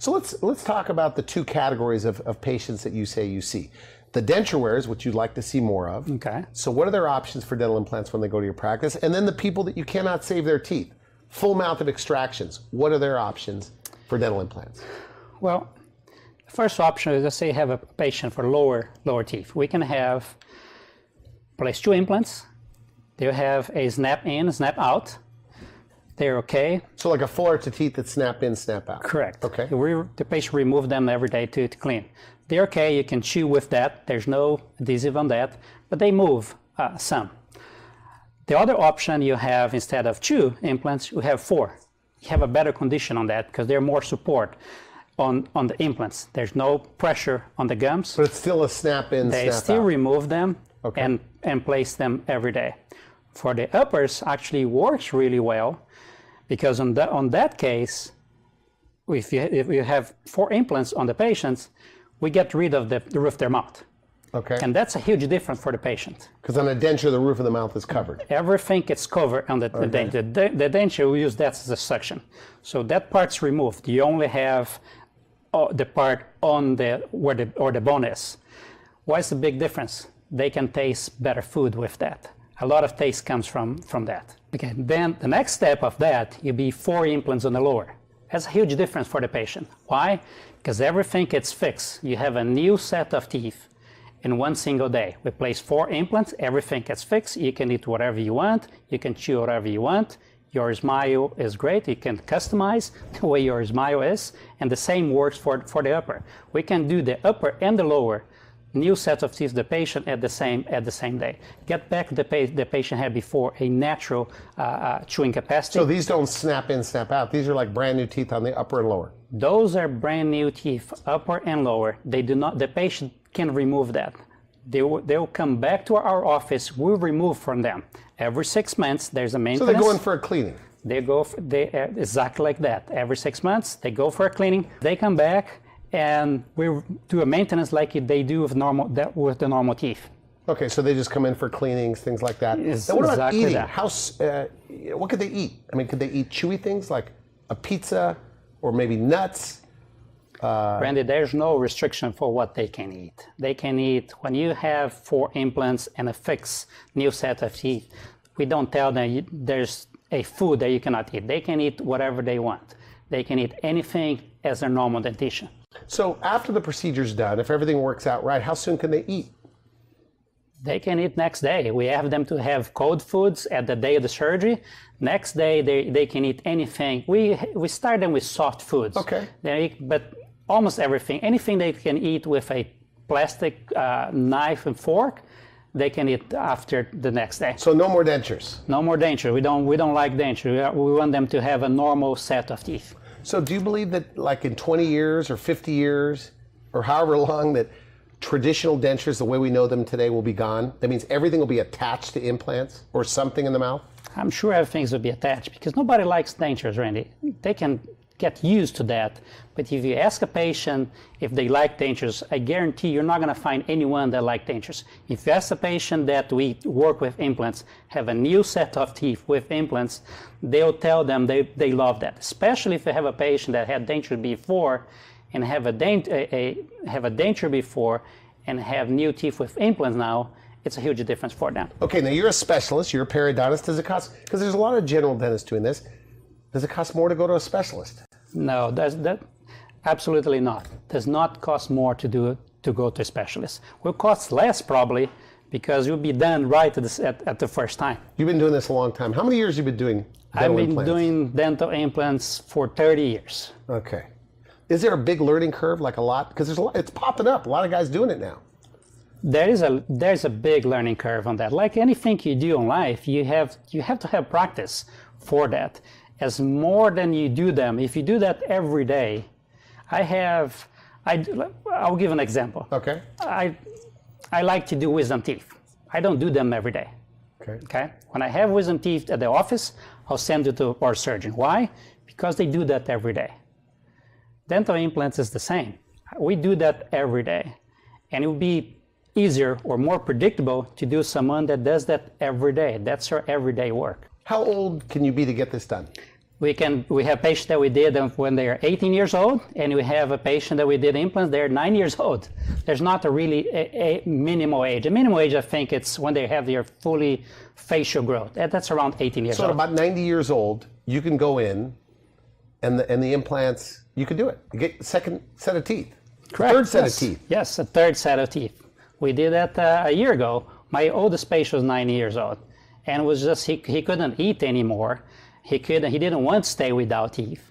So let's talk about the two categories of patients that you say you see. The denture wearers, which you'd like to see more of. Okay. So what are their options for dental implants when they go to your practice? And then the people that you cannot save their teeth, full mouth of extractions, what are their options for dental implants? Well, the first option is, let's say you have a patient for lower teeth. We can place 2 implants. They'll have a snap in, snap out. They're okay. So like a full arch of teeth that snap in, snap out. Correct. Okay. The patient remove them every day to clean. They're okay, you can chew with that. There's no adhesive on that, but they move some. The other option you have, instead of 2 implants, you have 4. You have a better condition on that because there's more support on the implants. There's no pressure on the gums. But it's still a snap in, snap out. They still remove them okay. and place them every day. For the uppers, actually works really well because on that case, if you have 4 implants on the patients, we get rid of the roof of their mouth. Okay. And that's a huge difference for the patient. Because on a denture, the roof of the mouth is covered. Everything gets covered on the denture. The denture, we use that as a suction. So that part's removed. You only have the part on where the bone is. What's the big difference? They can taste better food with that. A lot of taste comes from that. Okay. Then the next step of that, you'll be 4 implants on the lower. That's a huge difference for the patient. Why? Because everything gets fixed. You have a new set of teeth in one single day. We place 4 implants, everything gets fixed. You can eat whatever you want. You can chew whatever you want. Your smile is great. You can customize the way your smile is. And the same works for the upper. We can do the upper and the lower new set of teeth the patient at the same day. Get back the patient had before a natural chewing capacity. So these don't snap in, snap out. These are like brand new teeth on the upper and lower. Those are brand new teeth, upper and lower. They do not. The patient can remove that. They'll come back to our office. We'll remove from them every 6 months. There's a maintenance. So they go in for a cleaning. They exactly like that. Every 6 months they go for a cleaning. They come back. And we do a maintenance like they do with the normal teeth. Okay, so they just come in for cleanings, things like that. It's now, what about exactly eating? that. What could they eat? I mean, could they eat chewy things like a pizza or maybe nuts? Randy, there's no restriction for what they can eat. They can eat, when you have 4 implants and a fixed new set of teeth, we don't tell them there's a food that you cannot eat. They can eat whatever they want. They can eat anything as a normal dentition. So after the procedure's done, if everything works out right, how soon can they eat? They can eat next day. We have them to have cold foods at the day of the surgery. Next day, they can eat anything. We start them with soft foods. Okay. But almost everything, anything they can eat with a plastic knife and fork, they can eat after the next day. So no more dentures? No more denture. We don't like denture. We want them to have a normal set of teeth. So do you believe that like in 20 years or 50 years or however long that traditional dentures, the way we know them today, will be gone? That means everything will be attached to implants or something in the mouth? I'm sure everything will be attached because nobody likes dentures, Randy. They can get used to that. But if you ask a patient if they like dentures, I guarantee you're not going to find anyone that likes dentures. If you ask a patient that we work with implants, have a new set of teeth with implants, they'll tell them they love that. Especially if you have a patient that had dentures before and have a denture before and have new teeth with implants now, it's a huge difference for them. Okay, now you're a specialist, you're a periodontist. Does it cost, because there's a lot of general dentists doing this, does it cost more to go to a specialist? No, that absolutely not. Does not cost more to go to a specialist. Will cost less probably because you'll be done right at the first time. You've been doing this a long time. How many years have you been doing dental implants? I've been doing dental implants for 30 years. Okay. Is there a big learning curve, like a lot? Because it's popping up. A lot of guys doing it now. There's a big learning curve on that. Like anything you do in life, you have to have practice for that. As more than you do them, if you do that every day, I'll give an example. Okay. I like to do wisdom teeth. I don't do them every day. Okay. When I have wisdom teeth at the office, I'll send it to our surgeon. Why? Because they do that every day. Dental implants is the same. We do that every day. And it will be easier or more predictable to do someone that does that every day. That's our everyday work. How old can you be to get this done? We have patients that we did when they're 18 years old, and we have a patient that we did implants, they're 9 years old. There's not a really a minimal age. A minimal age, I think, it's when they have their fully facial growth. That's around 18 years So old. at about 90 years old, you can go in, and the implants, you can do it. You get a second set of teeth. Correct. Third set of teeth. Yes, a third set of teeth. We did that a year ago. My oldest patient was 9 years old, and it was just he couldn't eat anymore. He didn't want to stay without teeth,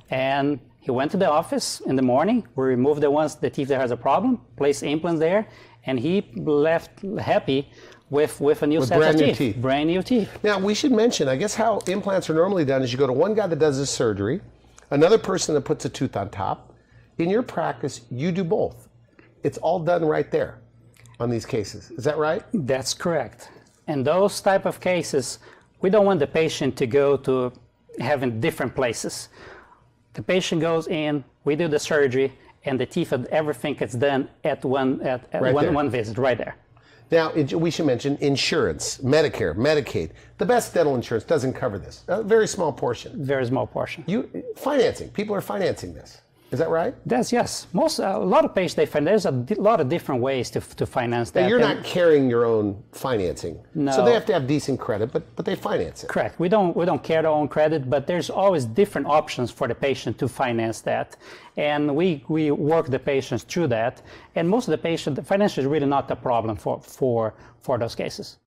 and he went to the office in the morning. We removed the teeth that has a problem, placed implants there, and he left happy with a new set of teeth. Brand new teeth. Now we should mention, I guess, how implants are normally done is you go to one guy that does the surgery, another person that puts a tooth on top. In your practice, you do both. It's all done right there on these cases. Is that right? That's correct. In those type of cases, we don't want the patient to go to having different places. The patient goes in, we do the surgery, and the teeth and everything gets done at one visit right there. Now, we should mention insurance, Medicare, Medicaid. The best dental insurance doesn't cover this. A very small portion. Very small portion. Financing. People are financing this. Is that right? Yes. A lot of patients, there's a lot of different ways to finance that. Now, you're not carrying your own financing. No. So they have to have decent credit, but they finance it. Correct. We don't carry our own credit, but there's always different options for the patient to finance that. And we work the patients through that. And most of the patients, the financial is really not the problem for those cases.